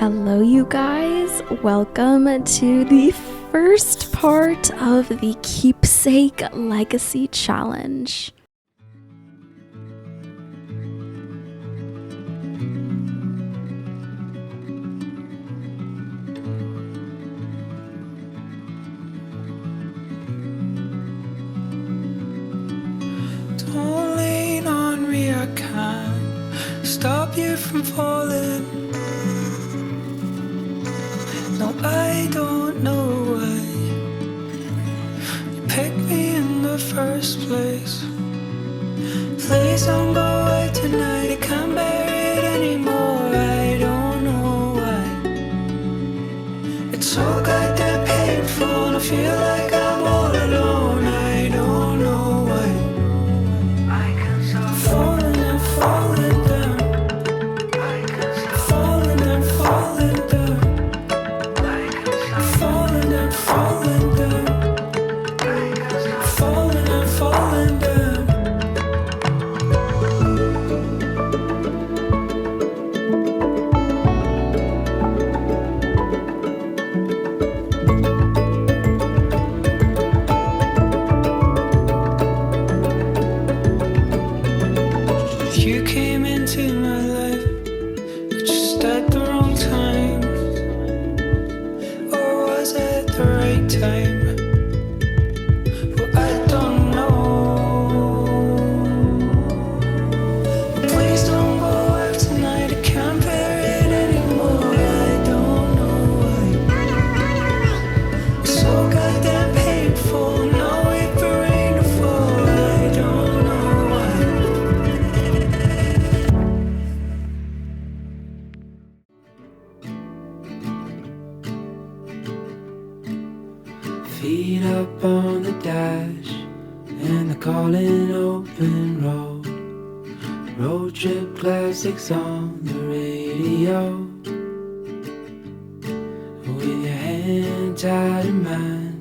Hello, you guys. Welcome to the first part of the Keepsake Legacy Challenge. Don't lean on me, I can't stop you from falling. No, I don't know why you picked me in the first place. Please don't go away tonight, I can't bear it anymore. I don't know why. It's so goddamn painful and I feel like I'm all alone. I don't know why. I can't stop falling and falling down. I can't stop falling and falling down. Falling and falling down. Falling and falling down. You came into my life, but just at the wrong time. Or was it the right time? Well, I don't know. Please don't go out tonight, I can't bear it anymore. I don't know why. It's so goddamn painful, no wait for rain to fall. I don't know why. Feet up on the dash and the calling open road. Road trip classics on the radio. With your hand tied in mine,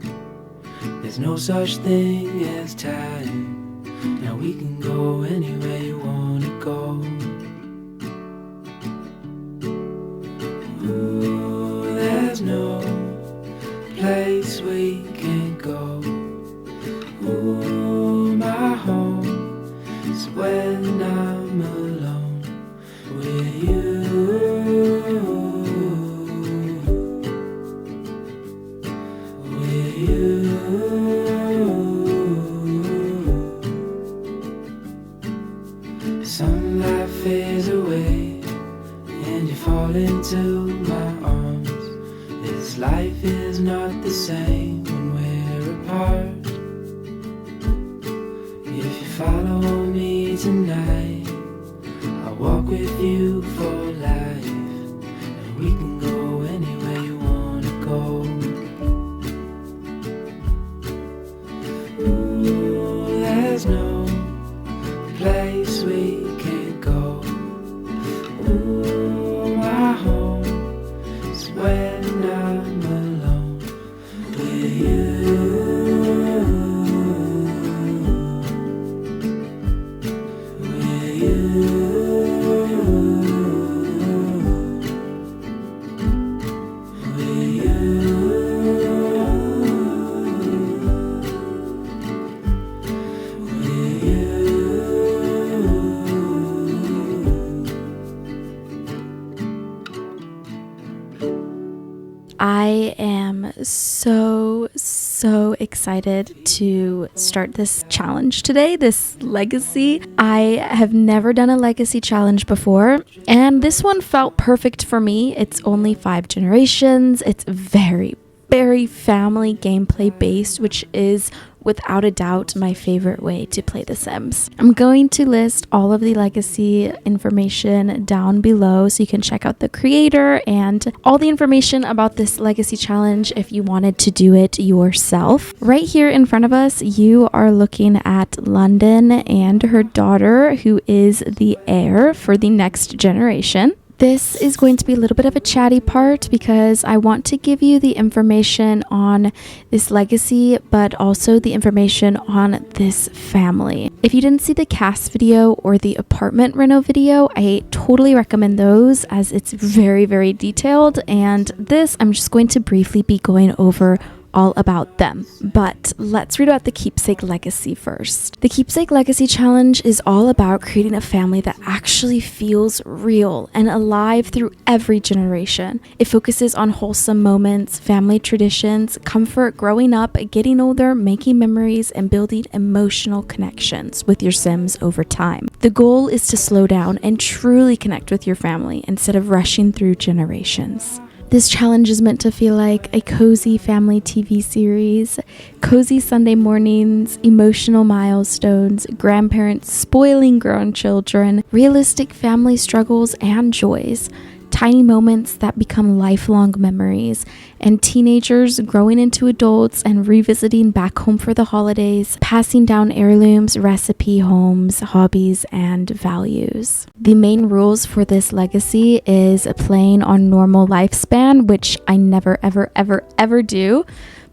there's no such thing as time. Now we can go anywhere you wanna go. Ooh, there's no place we can go. Ooh, my home is when I'm alone with you. With you. Sunlight fades away and you fall into my arms. This life is not the same when we're apart. If you follow me tonight, I'll walk with you for life. And we can go anywhere you wanna go. Ooh, there's no place we can't go. Ooh, my home is when I'm alone with you. With you. With you. With you. I am so excited to start this challenge today, this legacy. I have never done a legacy challenge before, and this one felt perfect for me. It's only 5 generations. It's very family gameplay based, which is without a doubt my favorite way to play The Sims. I'm going to list all of the legacy information down below so you can check out the creator and all the information about this legacy challenge if you wanted to do it yourself. Right here in front of us, you are looking at London and her daughter, who is the heir for the next generation. This is going to be a little bit of a chatty part because I want to give you the information on this legacy, but also the information on this family. If you didn't see the cast video or the apartment reno video, I totally recommend those as it's very, very detailed. And this, I'm just going to briefly be going over all about them. But let's read about the Keepsake Legacy first. The Keepsake Legacy Challenge is all about creating a family that actually feels real and alive through every generation. It focuses on wholesome moments, family traditions, comfort growing up, getting older, making memories, and building emotional connections with your Sims over time. The goal is to slow down and truly connect with your family instead of rushing through generations. This challenge is meant to feel like a cozy family TV series, cozy Sunday mornings, emotional milestones, grandparents spoiling grown children, realistic family struggles and joys, tiny moments that become lifelong memories, and teenagers growing into adults and revisiting back home for the holidays, passing down heirlooms, recipe homes, hobbies, and values. The main rules for this legacy is playing on normal lifespan, which I never, ever do.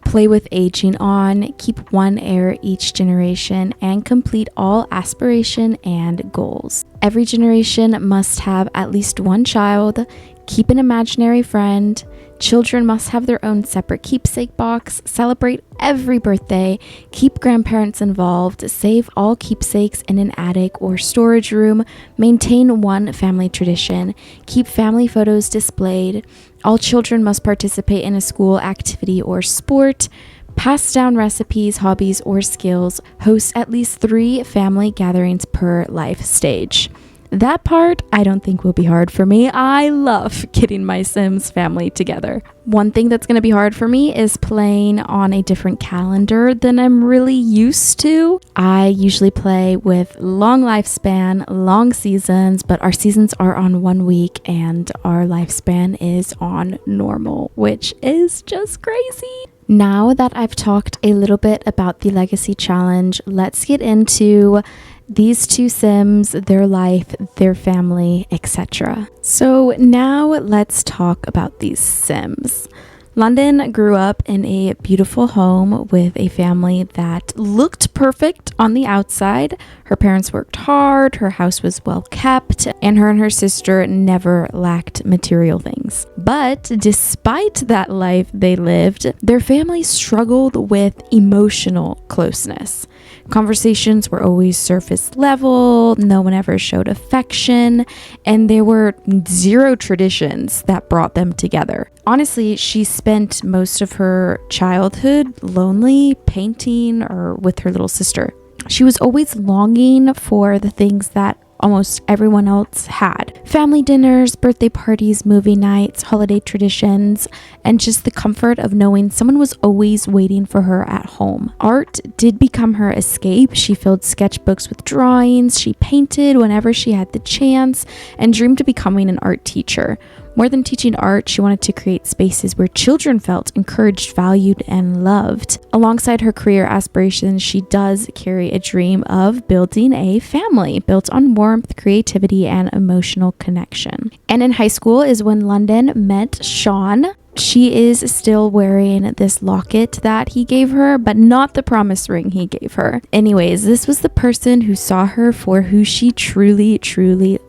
Play with aging on, keep one heir each generation, and complete all aspiration and goals. Every generation must have at least one child, keep an imaginary friend, children must have their own separate keepsake box, celebrate every birthday, keep grandparents involved, save all keepsakes in an attic or storage room, maintain one family tradition, keep family photos displayed, all children must participate in a school activity or sport, pass down recipes, hobbies, or skills, host at least 3 family gatherings per life stage. That part I don't think will be hard for me. I love getting my Sims family together. One thing that's going to be hard for me is playing on a different calendar than I'm really used to. I usually play with long lifespan, long seasons, but our seasons are on 1 week and our lifespan is on normal, which is just crazy. Now that I've talked a little bit about the Legacy Challenge, let's get into these 2 Sims, their life, their family, etc. So now let's talk about these Sims. London grew up in a beautiful home with a family that looked perfect on the outside. Her parents worked hard, her house was well kept, and her sister never lacked material things. But despite that life they lived, their family struggled with emotional closeness. Conversations were always surface level, no one ever showed affection, and there were 0 traditions that brought them together. Honestly, she spent most of her childhood lonely, painting, or with her little sister. She was always longing for the things that almost everyone else had. Family dinners, birthday parties, movie nights, holiday traditions, and just the comfort of knowing someone was always waiting for her at home. Art did become her escape. She filled sketchbooks with drawings, she painted whenever she had the chance, and dreamed of becoming an art teacher. More than teaching art, she wanted to create spaces where children felt encouraged, valued, and loved. Alongside her career aspirations, she does carry a dream of building a family built on warmth, creativity, and emotional connection. And in high school is when London met Sean. She is still wearing this locket that he gave her, but not the promise ring he gave her. Anyways, this was the person who saw her for who she truly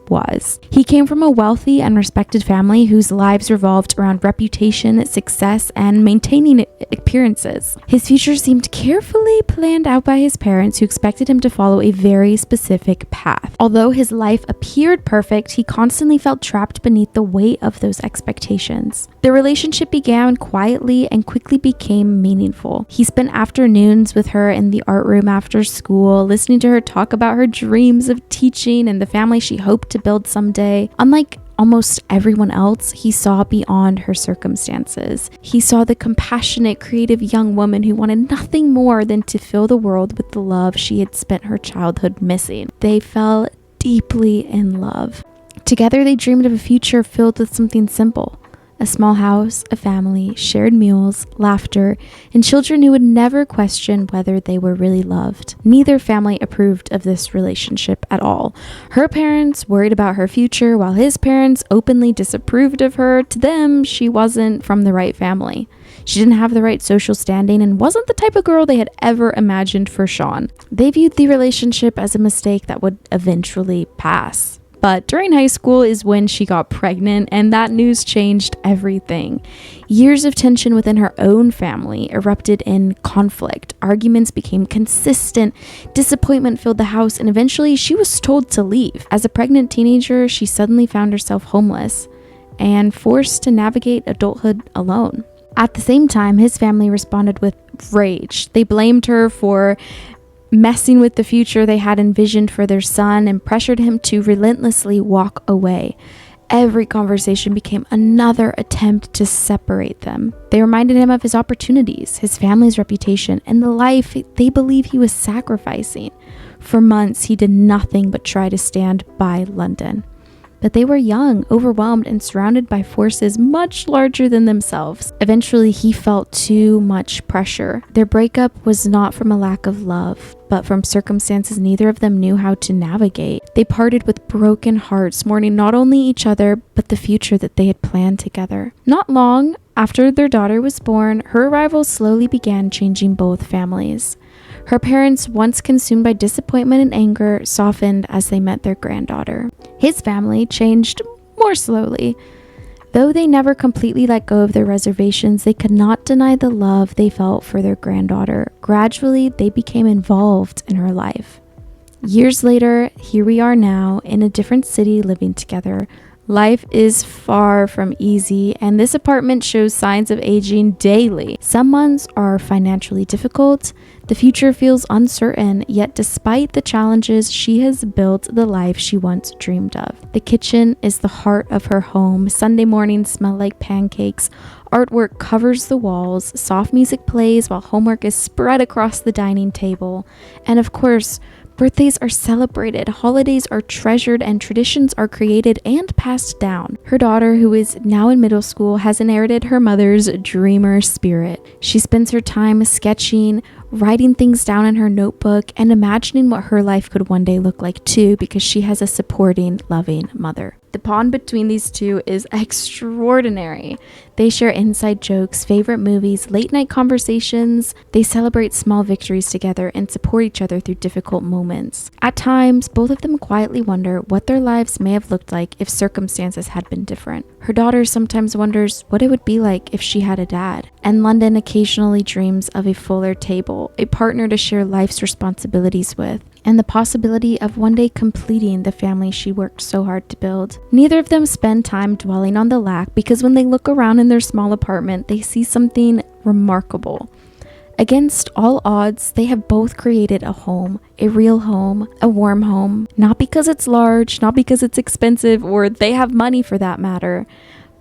was. He came from a wealthy and respected family whose lives revolved around reputation, success, and maintaining appearances. His future seemed carefully planned out by his parents, who expected him to follow a very specific path. Although his life appeared perfect, he constantly felt trapped beneath the weight of those expectations. The relationship began quietly and quickly became meaningful. He spent afternoons with her in the art room after school, listening to her talk about her dreams of teaching and the family she hoped to build someday. Unlike almost everyone else, he saw beyond her circumstances. He saw the compassionate, creative young woman who wanted nothing more than to fill the world with the love she had spent her childhood missing. They fell deeply in love. Together, they dreamed of a future filled with something simple: A small house, a family, shared meals, laughter, and children who would never question whether they were really loved. Neither family approved of this relationship at all. Her parents worried about her future, while his parents openly disapproved of her. To them, she wasn't from the right family. She didn't have the right social standing and wasn't the type of girl they had ever imagined for Sean. They viewed the relationship as a mistake that would eventually pass. But during high school is when she got pregnant, and that news changed everything. Years of tension within her own family erupted in conflict. Arguments became consistent, disappointment filled the house, and eventually she was told to leave. As a pregnant teenager, she suddenly found herself homeless and forced to navigate adulthood alone. At the same time, his family responded with rage. They blamed her for messing with the future they had envisioned for their son and pressured him to relentlessly walk away. Every conversation became another attempt to separate them. They reminded him of his opportunities, his family's reputation, and the life they believe he was sacrificing. For months, he did nothing but try to stand by London. But they were young, overwhelmed, and surrounded by forces much larger than themselves. Eventually, he felt too much pressure. Their breakup was not from a lack of love, but from circumstances neither of them knew how to navigate. They parted with broken hearts, mourning not only each other, but the future that they had planned together. Not long after their daughter was born, her arrival slowly began changing both families. Her parents, once consumed by disappointment and anger, softened as they met their granddaughter. His family changed more slowly. Though they never completely let go of their reservations, they could not deny the love they felt for their granddaughter. Gradually, they became involved in her life. Years later, here we are now in a different city living together. Life is far from easy, and this apartment shows signs of aging daily. Some months are financially difficult. The future feels uncertain, yet despite the challenges, she has built the life she once dreamed of. The kitchen is the heart of her home. Sunday mornings smell like pancakes. Artwork covers the walls. Soft music plays while homework is spread across the dining table. And of course, birthdays are celebrated, holidays are treasured, and traditions are created and passed down. Her daughter, who is now in middle school, has inherited her mother's dreamer spirit. She spends her time sketching, writing things down in her notebook, and imagining what her life could one day look like too, because she has a supporting, loving mother. The bond between these two is extraordinary. They share inside jokes, favorite movies, late night conversations. They celebrate small victories together and support each other through difficult moments. At times, both of them quietly wonder what their lives may have looked like if circumstances had been different. Her daughter sometimes wonders what it would be like if she had a dad. And London occasionally dreams of a fuller table, a partner to share life's responsibilities with, and the possibility of one day completing the family she worked so hard to build. Neither of them spend time dwelling on the lack, because when they look around in their small apartment, they see something remarkable. Against all odds, they have both created a home, a real home, a warm home, not because it's large, not because it's expensive, or they have money for that matter,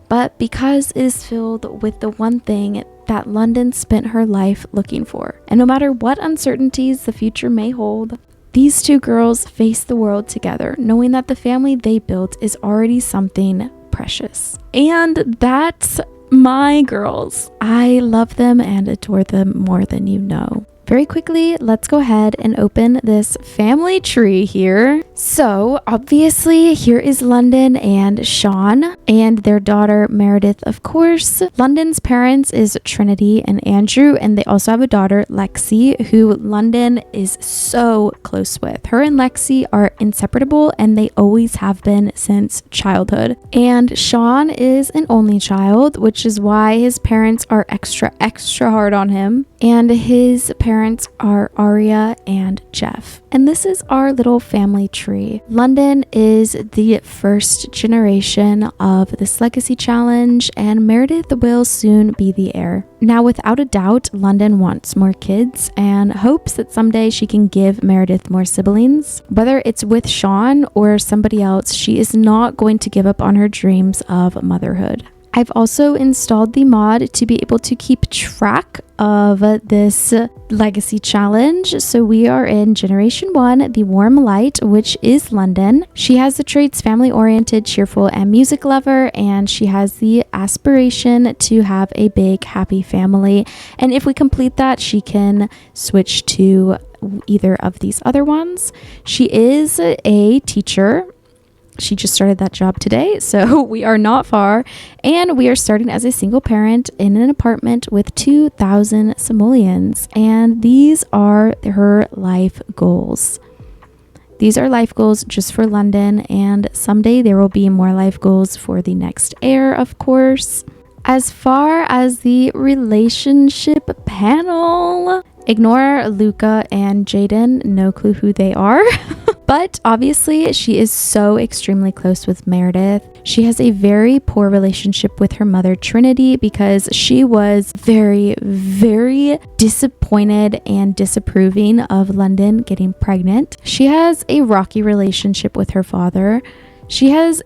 but because it is filled with the one thing that London spent her life looking for. And no matter what uncertainties the future may hold, these two girls face the world together, knowing that the family they built is already something precious. And that's my girls. I love them and adore them more than you know. Very quickly, let's go ahead and open this family tree here. So obviously here is London and Sean and their daughter Meredeth, of course. London's parents is Trinity and Andrew, and they also have a daughter, Lexi, who London is so close with. Her and Lexi are inseparable, and they always have been since childhood. And Sean is an only child, which is why his parents are extra hard on him. And his parents are Aria and Jeff. And this is our little family tree. London is the first generation of this legacy challenge, and Meredith will soon be the heir. Now, without a doubt, London wants more kids and hopes that someday she can give Meredith more siblings. Whether it's with Sean or somebody else, she is not going to give up on her dreams of motherhood. I've also installed the mod to be able to keep track of this legacy challenge. So we are in Generation 1, the Warm Light, which is London. She has the traits family oriented, cheerful, and music lover, and she has the aspiration to have a big happy family. And if we complete that, she can switch to either of these other ones. She is a teacher. She just started that job today, so we are not far, and we are starting as a single parent in an apartment with 2,000 simoleons, and these are her life goals. These are life goals just for London, and someday there will be more life goals for the next heir, of course. As far as the relationship panel, ignore Luca and Jaden, no clue who they are. But obviously she is so extremely close with Meredith. She has a very poor relationship with her mother Trinity because she was very, very disappointed and disapproving of London getting pregnant. She has a rocky relationship with her father. She has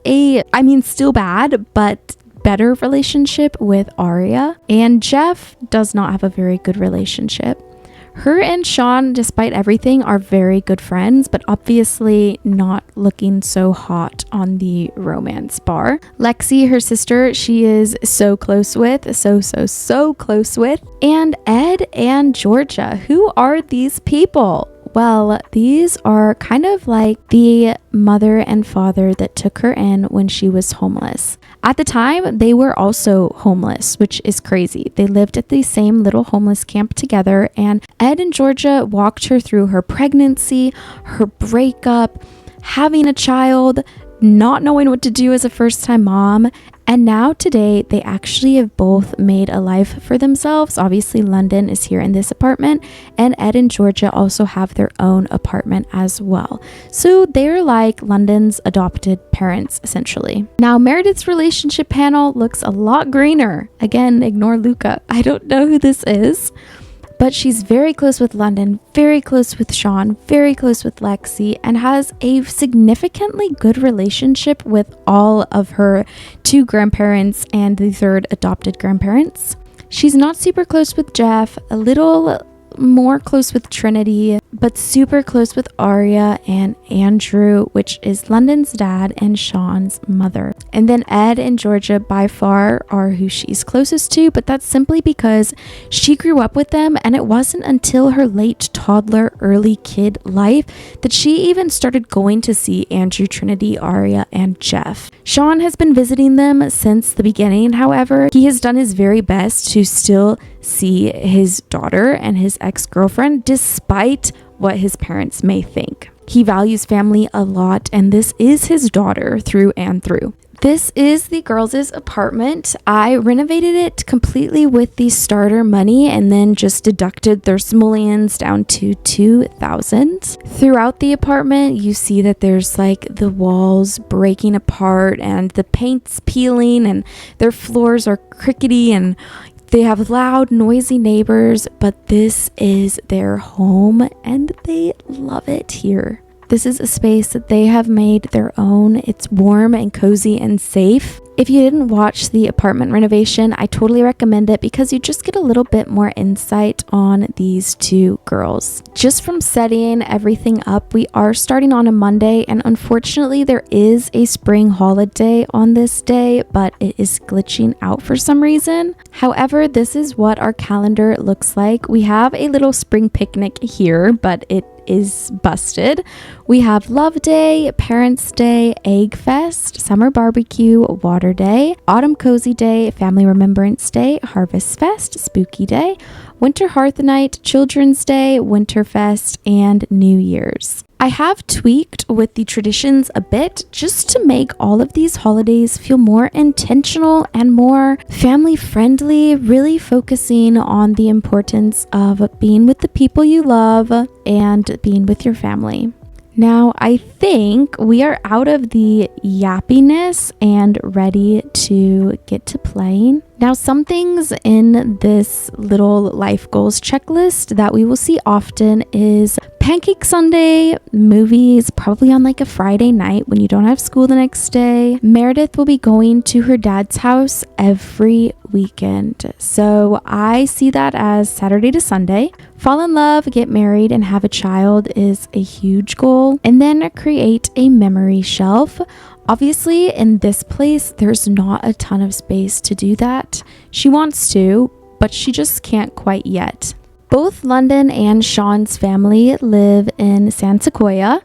still bad, but better relationship with Arya. And Jeff does not have a very good relationship. Her and Sean, despite everything, are very good friends, but obviously not looking so hot on the romance bar. Lexi, her sister, she is so close with, so close with. And Ed and Georgia, who are these people? Well, these are kind of like the mother and father that took her in when she was homeless. At the time, they were also homeless, which is crazy. They lived at the same little homeless camp together, and Ed and Georgia walked her through her pregnancy, her breakup, having a child, not knowing what to do as a first-time mom, and now today they actually have both made a life for themselves. Obviously London is here in this apartment, and Ed and Georgia also have their own apartment as well. So they're like London's adopted parents essentially. Now Meredith's relationship panel looks a lot greener. Again, ignore Luca. I don't know who this is. But she's very close with London, very close with Sean, very close with Lexi, and has a significantly good relationship with all of her 2 grandparents and the 3rd adopted grandparents. She's not super close with Jeff, a little more close with Trinity, but super close with Arya and Andrew, which is London's dad and Sean's mother. And then Ed and Georgia by far are who she's closest to, but that's simply because she grew up with them, and it wasn't until her late toddler, early kid life that she even started going to see Andrew, Trinity, Arya, and Jeff. Sean has been visiting them since the beginning, however. He has done his very best to still see his daughter and his ex-girlfriend despite what his parents may think. He values family a lot, and this is his daughter through and through. This is the girls' apartment. I renovated it completely with the starter money and then just deducted their simoleons down to 2,000. Throughout the apartment, you see that there's like the walls breaking apart and the paint's peeling and their floors are crickety and they have loud, noisy neighbors, but this is their home and they love it here. This is a space that they have made their own. It's warm and cozy and safe. If you didn't watch the apartment renovation, I totally recommend it because you just get a little bit more insight on these 2 girls. Just from setting everything up, we are starting on a Monday, and unfortunately there is a spring holiday on this day, but it is glitching out for some reason. However, this is what our calendar looks like. We have a little spring picnic here, but it is busted. We have Love Day, Parents Day, Egg Fest, Summer Barbecue, Water Day, Autumn Cozy Day, Family Remembrance Day, Harvest Fest, Spooky Day, Winter Hearth Night, Children's Day, Winterfest, and New Year's. I have tweaked with the traditions a bit just to make all of these holidays feel more intentional and more family friendly, really focusing on the importance of being with the people you love and being with your family. Now, I think we are out of the yappiness and ready to get to playing. Now, some things in this little life goals checklist that we will see often is Pancake Sunday, movies, probably on like a Friday night when you don't have school the next day. Meredith will be going to her dad's house every weekend. So I see that as Saturday to Sunday. Fall in love, get married, and have a child is a huge goal. And then create a memory shelf. Obviously, in this place, there's not a ton of space to do that. She wants to, but she just can't quite yet. Both London and Sean's family live in San Sequoia,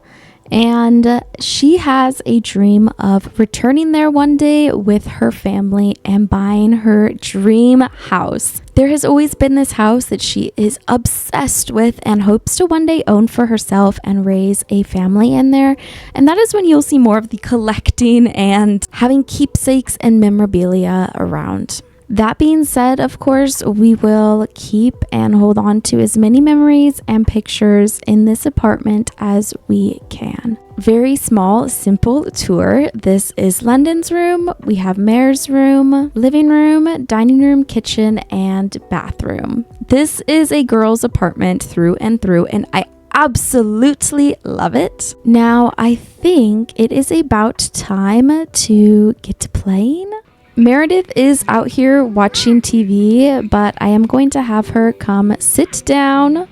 and she has a dream of returning there one day with her family and buying her dream house. There has always been this house that she is obsessed with and hopes to one day own for herself and raise a family in there. And that is when you'll see more of the collecting and having keepsakes and memorabilia around. That being said, of course, we will keep and hold on to as many memories and pictures in this apartment as we can. Very small, simple tour. This is London's room. We have Mare's room, living room, dining room, kitchen, and bathroom. This is a girl's apartment through and through, and I absolutely love it. Now, I think it is about time to get to playing. Meredith is out here watching TV, but I am going to have her come sit down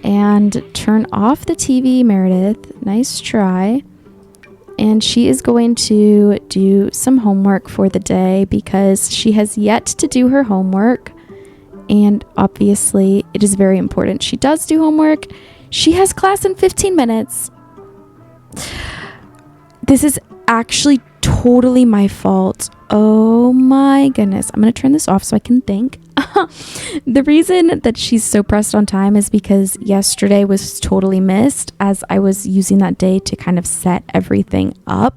and turn off the TV. Meredith, nice try. And she is going to do some homework for the day because she has yet to do her homework. And obviously, it is very important she does do homework. She has class in 15 minutes. This is actually totally my fault. Oh my goodness. I'm going to turn this off so I can think. The reason that she's so pressed on time is because yesterday was totally missed as I was using that day to kind of set everything up.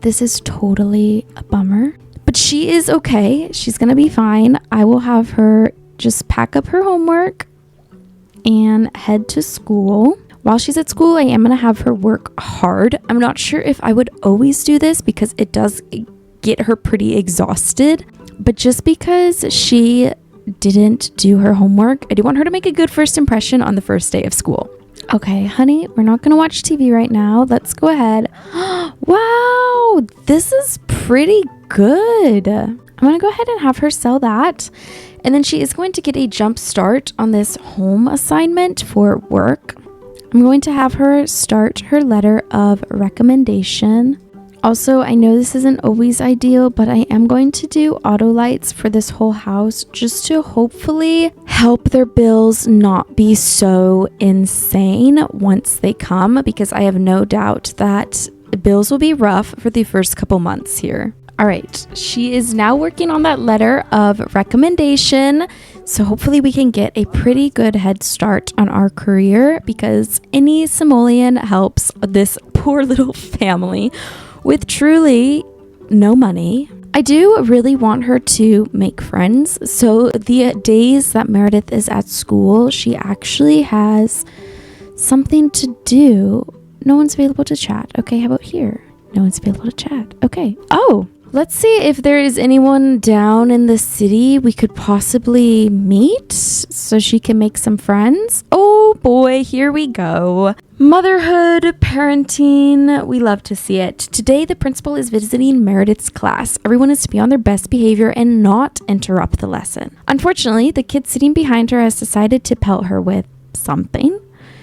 This is totally a bummer, but she is okay. She's going to be fine. I will have her just pack up her homework and head to school. While she's at school, I am going to have her work hard. I'm not sure if I would always do this because it does get her pretty exhausted. But just because she didn't do her homework, I do want her to make a good first impression on the first day of school. Okay, honey, we're not going to watch TV right now. Let's go ahead. Wow, this is pretty good. I'm going to go ahead and have her sell that. And then she is going to get a jump start on this home assignment for work. I'm going to have her start her letter of recommendation. Also, I know this isn't always ideal, but I am going to do auto lights for this whole house just to hopefully help their bills not be so insane once they come, because I have no doubt that the bills will be rough for the first couple months here. All right, she is now working on that letter of recommendation. So hopefully we can get a pretty good head start on our career, because any simoleon helps this poor little family with truly no money. I do really want her to make friends. So the days that Meredith is at school, she actually has something to do. No one's available to chat. Okay, how about here? No one's available to chat. Okay. Oh, let's see if there is anyone down in the city we could possibly meet so she can make some friends. Oh boy, here we go. Motherhood, parenting, we love to see it. Today, the principal is visiting Meredith's class. Everyone is to be on their best behavior and not interrupt the lesson. Unfortunately, the kid sitting behind her has decided to pelt her with something.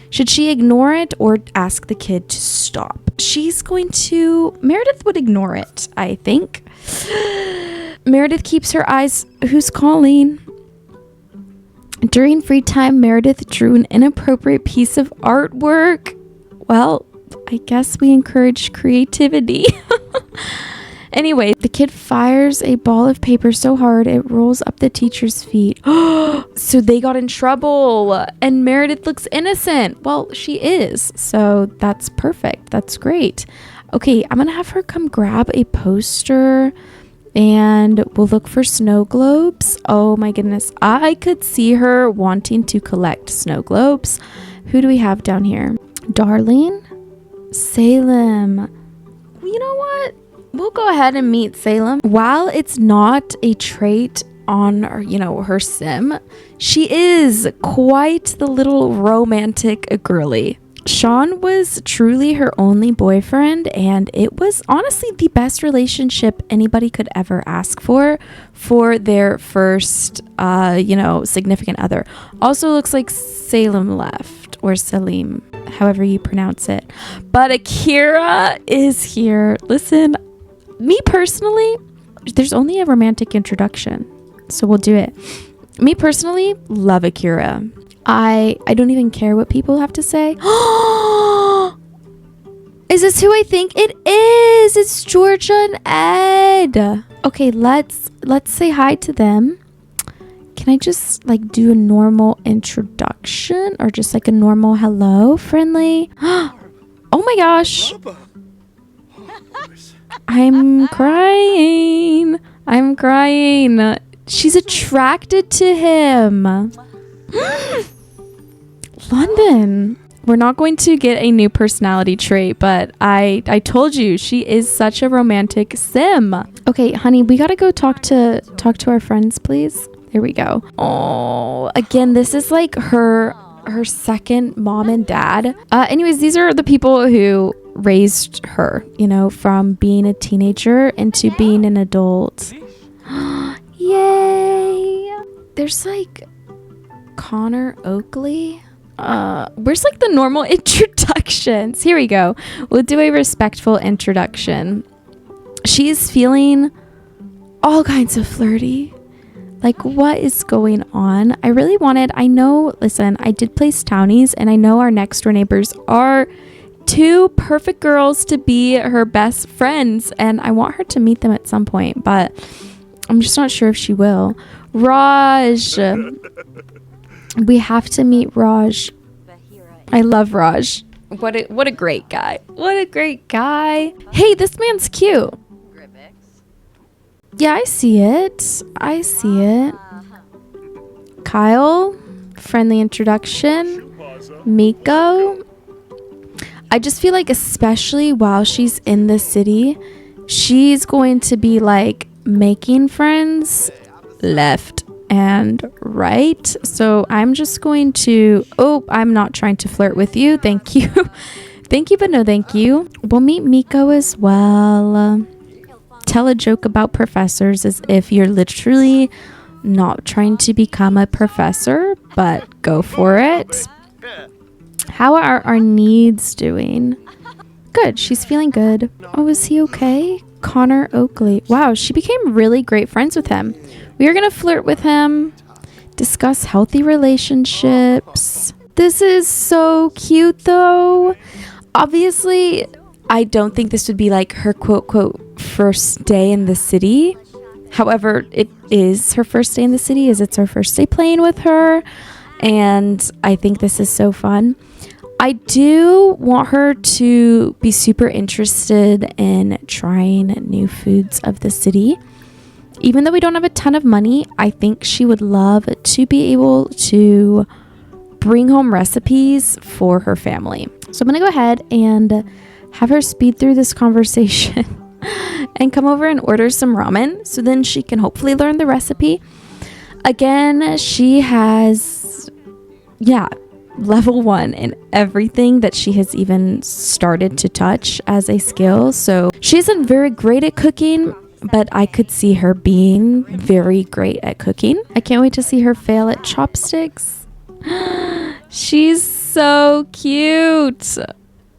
Should she ignore it or ask the kid to stop? Meredith would ignore it, I think. Meredith keeps her eyes. Who's calling? During free time, Meredith drew an inappropriate piece of artwork. Well, I guess we encourage creativity. Anyway, the kid fires a ball of paper so hard it rolls up the teacher's feet. So they got in trouble and Meredith looks innocent. Well, she is. So that's perfect. That's great. Okay, I'm going to have her come grab a poster and we'll look for snow globes. Oh my goodness. I could see her wanting to collect snow globes. Who do we have down here? Darlene? Salem. You know what? We'll go ahead and meet Salem. While it's not a trait on her, her sim. She is quite the little romantic girly. Sean was truly her only boyfriend, and it was honestly the best relationship anybody could ever ask for their first, significant other. Also looks like Salem left, or Salim, however you pronounce it. But Akira is here. Listen, me personally, there's only a romantic introduction, so we'll do it. Me personally, love Akira. I don't even care what people have to say. Is this who I think it is? It's Georgia and Ed. Okay, let's say hi to them. Can I just do a normal introduction, or just a normal hello, friendly? Oh my gosh. I'm crying. She's attracted to him. London. We're not going to get a new personality trait, but I told you she is such a romantic sim. Okay, honey, we gotta go talk to our friends, please. There we go. Oh, again, this is her second mom and dad. Anyways, these are the people who raised her, from being a teenager into being an adult. Yay! There's Connor Oakley. Where's the normal introductions? Here we go. We'll do a respectful introduction. She's feeling all kinds of flirty. What is going on? I did place townies, and I know our next door neighbors are two perfect girls to be her best friends, and I want her to meet them at some point, but I'm just not sure if she will. Raj. We have to meet Raj. I love Raj. What a great guy. What a great guy. Hey, this man's cute. Yeah, I see it. Kyle, friendly introduction. Miko. I just feel especially while she's in the city, she's going to be making friends left and right. So I'm just going to, I'm not trying to flirt with you. Thank you. Thank you, but no thank you. We'll meet Miko as well. Tell a joke about professors as if you're literally not trying to become a professor, but go for it. How are our needs doing? Good. She's feeling good. Oh, is he okay? Connor Oakley. Wow, she became really great friends with him. We are going to flirt with him, discuss healthy relationships. This is so cute, though. Obviously, I don't think this would be her quote first day in the city. However, it is her first day in the city, as it's her first day playing with her. And I think this is so fun. I do want her to be super interested in trying new foods of the city. Even though we don't have a ton of money, I think she would love to be able to bring home recipes for her family. So I'm going to go ahead and have her speed through this conversation and come over and order some ramen, so then she can hopefully learn the recipe. Again, she has, level 1 in everything that she has even started to touch as a skill. So she isn't very great at cooking, but I could see her being very great at cooking. I can't wait to see her fail at chopsticks. She's so cute.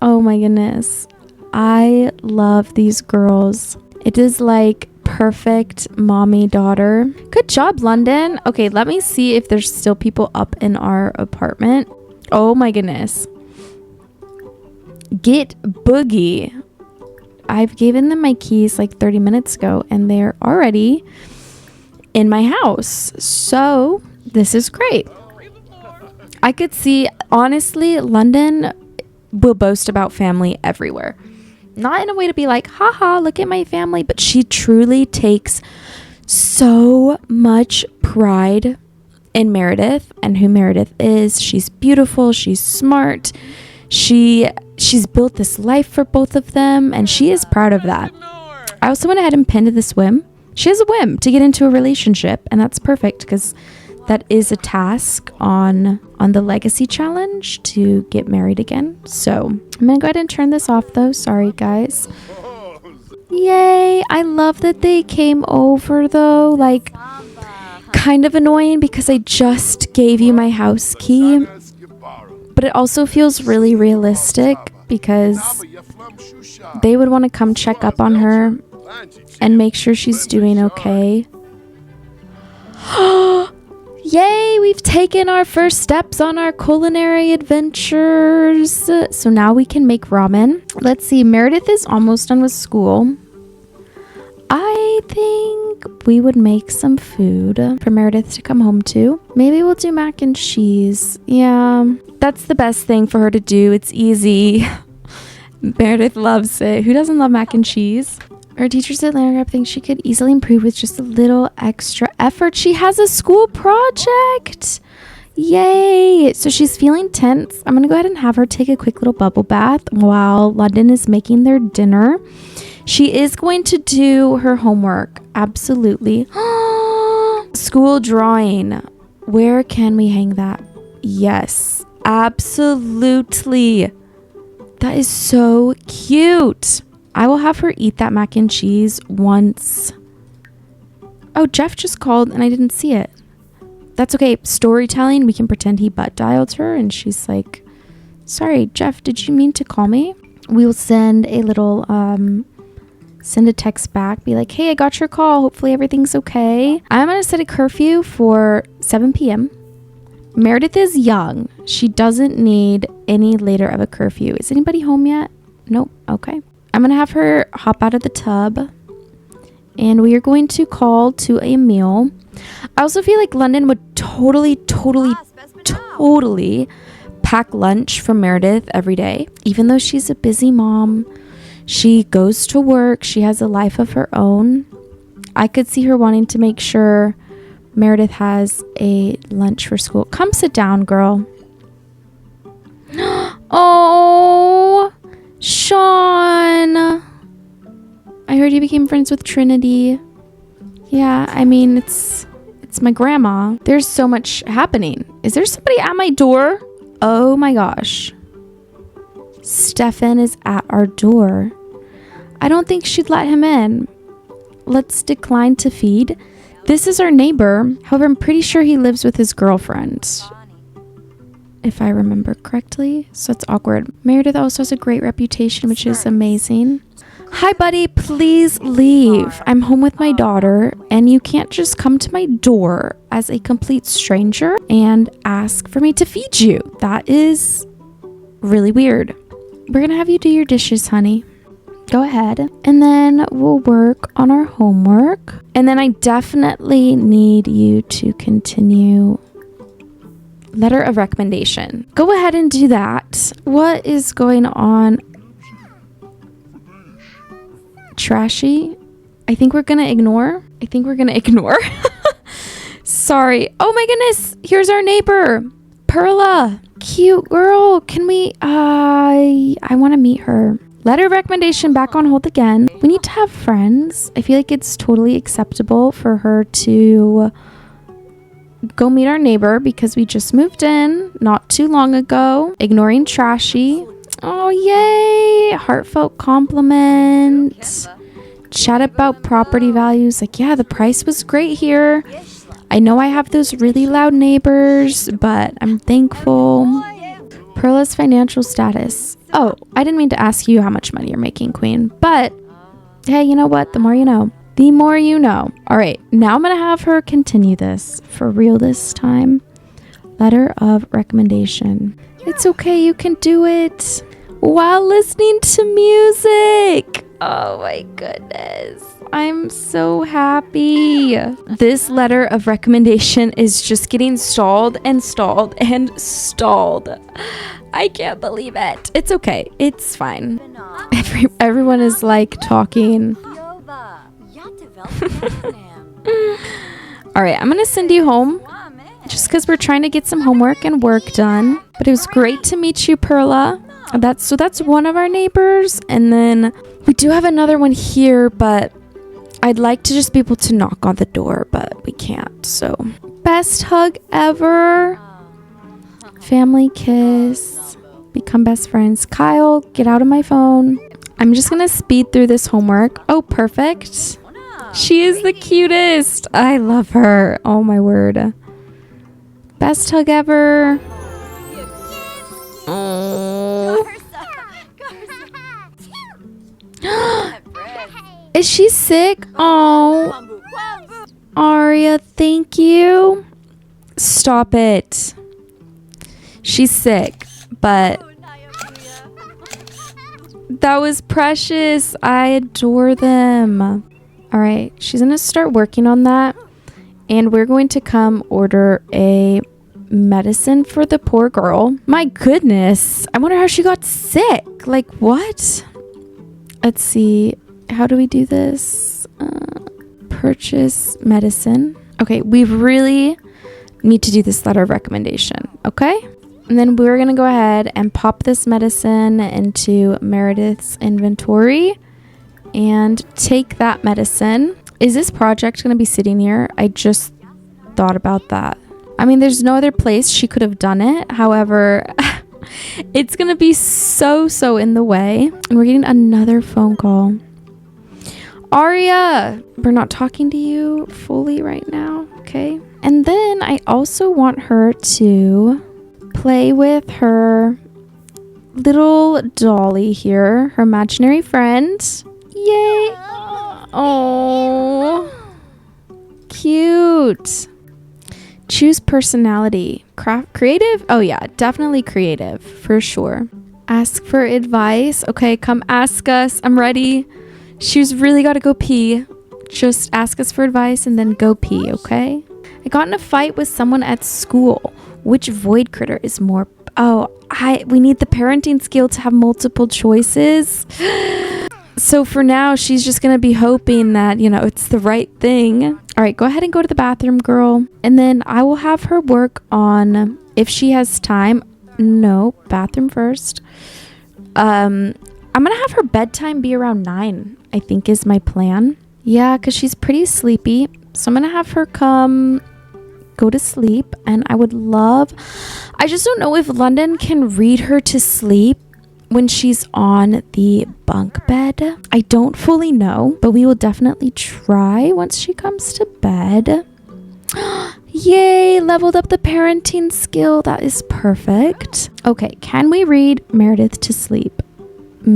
Oh my goodness. I love these girls. It is perfect mommy daughter. Good job, London. Okay, let me see if there's still people up in our apartment. Oh my goodness. Get boogie. I've given them my keys 30 minutes ago, and they're already in my house. So this is great. I could see, honestly, London will boast about family everywhere. Not in a way to be haha, look at my family, but she truly takes so much pride in Meredith and who Meredith is. She's beautiful, she's smart, she's built this life for both of them, and she is proud of that. I also went ahead and pinned the swim She has a whim to get into a relationship, and that's perfect because that is a task on the legacy challenge to get married again. So I'm gonna go ahead and turn this off though. Sorry guys. Yay, I love that they came over though. Like, kind of annoying because I just gave you my house key, but it also feels really realistic because they would want to come check up on her and make sure she's doing okay. Yay, we've taken our first steps on our culinary adventures. So now we can make ramen. Let's see, Meredith is almost done with school. I think we would make some food for Meredith to come home to. Maybe we'll do mac and cheese. Yeah, that's the best thing for her to do. It's easy. Meredith loves it. Who doesn't love mac and cheese? Her teachers at Land Grab think she could easily improve with just a little extra effort. She has a school project. Yay. So she's feeling tense. I'm going to go ahead and have her take a quick little bubble bath while London is making their dinner. She is going to do her homework. Absolutely. School drawing. Where can we hang that? Yes, absolutely. That is so cute. I will have her eat that mac and cheese once. Oh, Jeff just called and I didn't see it. That's okay. Storytelling. We can pretend he butt dialed her and she's like, sorry, Jeff, did you mean to call me? We will send a little, send a text back. Be like, hey, I got your call. Hopefully everything's okay. I'm going to set a curfew for 7 p.m. Meredith is young. She doesn't need any later of a curfew. Is anybody home yet? Nope. Okay. I'm going to have her hop out of the tub and we are going to call to a meal. I also feel like London would totally pack lunch for Meredith every day. Even though she's a busy mom, she goes to work, she has a life of her own. I could see her wanting to make sure Meredith has a lunch for school. Come sit down, girl. Oh, Sean. I heard you became friends with Trinity. Yeah, I mean, it's my grandma. There's so much happening. Is there somebody at my door? Oh my gosh. Stefan is at our door. I don't think she'd let him in. Let's decline to feed. This is our neighbor. However, I'm pretty sure he lives with his girlfriend, if I remember correctly. So it's awkward. Meredith also has a great reputation, which is amazing. Hi, buddy. Please leave. I'm home with my daughter, and you can't just come to my door as a complete stranger and ask for me to feed you. That is really weird. We're going to have you do your dishes, honey. Go ahead. And then we'll work on our homework. And then I definitely need you to continue letter of recommendation. Go ahead and do that. What is going on? Trashy. I think we're gonna ignore. Sorry. Oh my goodness. Here's our neighbor, Perla. Cute girl. Can we I want to meet her. Letter of recommendation back on hold again. We need to have friends. I feel like it's totally acceptable for her to go meet our neighbor because we just moved in not too long ago. Ignoring Trashy. Oh, yay. Heartfelt compliment. Chat about property values. Like, yeah, the price was great here. I know I have those really loud neighbors, but I'm thankful. Perla's financial status. Oh, I didn't mean to ask you how much money you're making, Queen. But, hey, you know what? The more you know. The more you know. All right, now I'm going to have her continue this. For real this time. Letter of recommendation. It's okay, you can do it while listening to music. Oh my goodness. I'm so happy. This letter of recommendation is just getting stalled and stalled and stalled. I can't believe it. It's okay. It's fine. Everyone is like talking. All right, I'm going to send you home just because we're trying to get some homework and work done. But it was great to meet you, Perla. That's one of our neighbors. And then we do have another one here, but I'd like to just be able to knock on the door, but we can't. So, best hug ever. Family kiss. Become best friends. Kyle, get out of my phone. I'm just gonna speed through this homework. Oh, perfect. She is the cutest. I love her. Oh my word. Best hug ever. Oh. Is she sick? Oh. Aria, thank you. Stop it. She's sick, but that was precious. I adore them. All right, she's gonna start working on that, and we're going to come order a medicine for the poor girl. My goodness, I wonder how she got sick. Like, what? Let's see, how do we do this? Purchase medicine. Okay, we really need to do this letter of recommendation, okay? And then we're gonna go ahead and pop this medicine into Meredith's inventory and take that medicine. Is this project gonna be sitting here? I just thought about that. I mean, there's no other place she could have done it. However, it's gonna be so in the way. And we're getting another phone call. Aria, we're not talking to you fully right now, okay? And then I also want her to play with her little dolly here, her imaginary friend. Yay! Oh, cute. Choose personality. Creative? Oh yeah, definitely creative for sure. Ask for advice. Okay, come ask us. I'm ready. She's really got to go pee. Just ask us for advice and then go pee, okay? I got in a fight with someone at school. Which void critter is more... Oh, we need the parenting skill to have multiple choices. So for now, she's just going to be hoping that, you know, it's the right thing. All right, go ahead and go to the bathroom, girl. And then I will have her work on, if she has time. No, bathroom first. I'm going to have her bedtime be around 9, I think is my plan. Yeah, because she's pretty sleepy. So I'm going to have her go to sleep. And I just don't know if London can read her to sleep when she's on the bunk bed. I don't fully know, but we will definitely try once she comes to bed. Yay, leveled up the parenting skill. That is perfect. Okay, can we read Meredith to sleep? I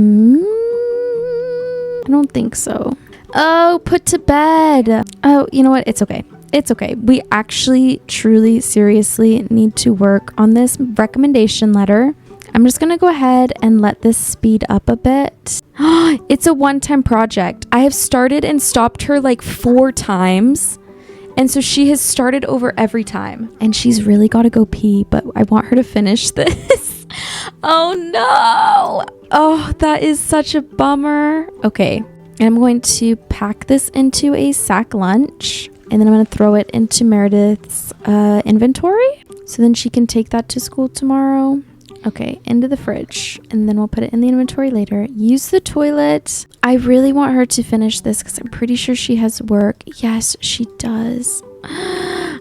don't think so. Oh, put to bed. Oh, you know what? It's okay. It's okay. We actually, truly, seriously need to work on this recommendation letter. I'm just going to go ahead and let this speed up a bit. It's a one-time project. I have started and stopped her like 4 times. And so she has started over every time. And she's really got to go pee, but I want her to finish this. Oh no. Oh, that is such a bummer. Okay. And I'm going to pack this into a sack lunch. And then I'm going to throw it into Meredith's inventory. So then she can take that to school tomorrow. Okay, into the fridge. And then we'll put it in the inventory later. Use the toilet. I really want her to finish this because I'm pretty sure she has work. Yes, she does.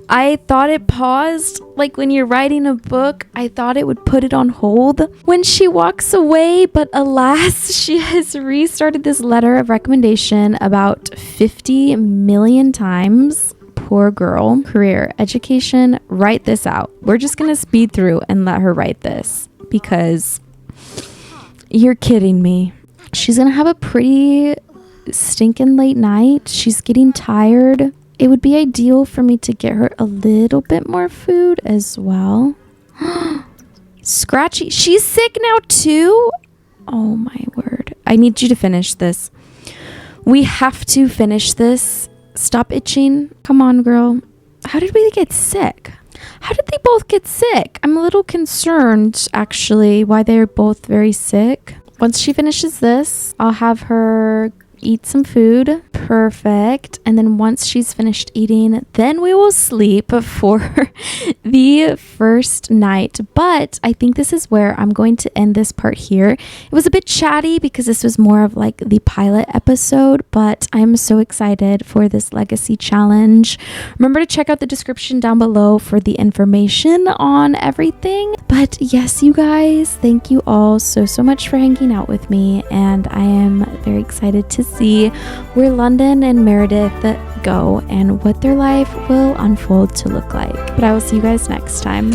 I thought it paused. Like when you're writing a book, I thought it would put it on hold when she walks away. But alas, she has restarted this letter of recommendation about 50 million times. Poor girl. Career, education, write this out. We're just going to speed through and let her write this because you're kidding me. She's going to have a pretty stinking late night. She's getting tired. It would be ideal for me to get her a little bit more food as well. Scratchy. She's sick now too? Oh my word. I need you to finish this. We have to finish this. Stop itching. Come on, girl. How did we get sick? How did they both get sick? I'm a little concerned, actually, why they're both very sick. Once she finishes this, I'll have her eat some food. Perfect. And then once she's finished eating, then we will sleep for the first night. But I think this is where I'm going to end this part here. It was a bit chatty because this was more of like the pilot episode, but I'm so excited for this legacy challenge. Remember to check out the description down below for the information on everything. But yes, you guys, thank you all so much for hanging out with me, and I am very excited to see where London and Meredith go and what their life will unfold to look like. But I will see you guys next time.